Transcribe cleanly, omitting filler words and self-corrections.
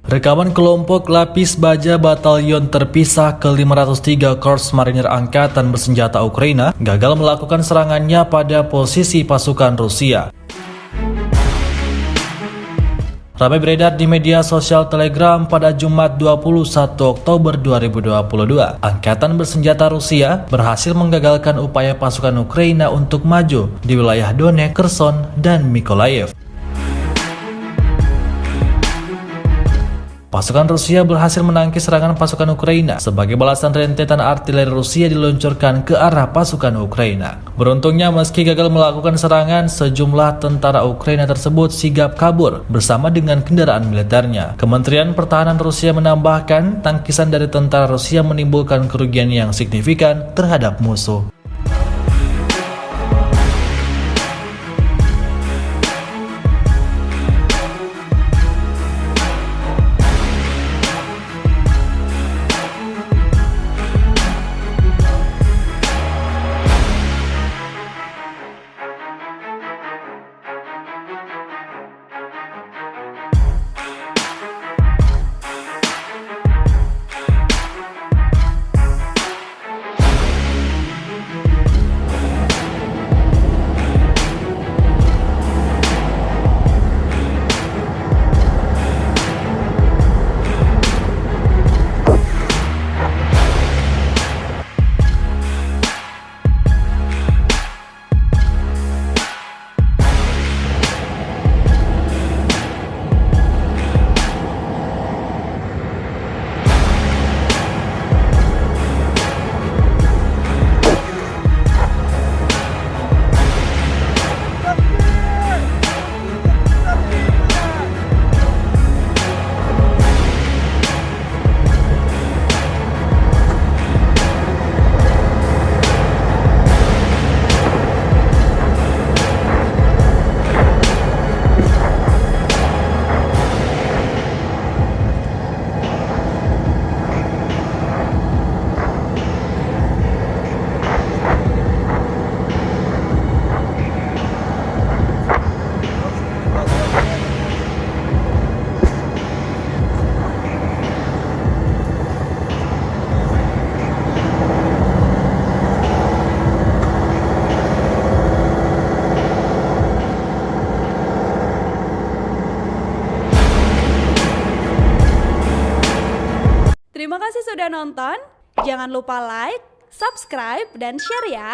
Rekaman kelompok lapis baja batalion terpisah ke-503 Korps Marinir Angkatan Bersenjata Ukraina gagal melakukan serangannya pada posisi pasukan Rusia. Ramai beredar di media sosial Telegram pada Jumat 21 Oktober 2022. Angkatan Bersenjata Rusia berhasil menggagalkan upaya pasukan Ukraina untuk maju di wilayah Donetsk, Kherson, dan Mykolaiv. Pasukan Rusia berhasil menangkis serangan pasukan Ukraina. Sebagai balasan, rentetan artileri Rusia diluncurkan ke arah pasukan Ukraina. Beruntungnya, meski gagal melakukan serangan, sejumlah tentara Ukraina tersebut sigap kabur bersama dengan kendaraan militernya. Kementerian Pertahanan Rusia menambahkan, tangkisan dari tentara Rusia menimbulkan kerugian yang signifikan terhadap musuh. Terima kasih sudah nonton. Jangan lupa like, subscribe, dan share ya.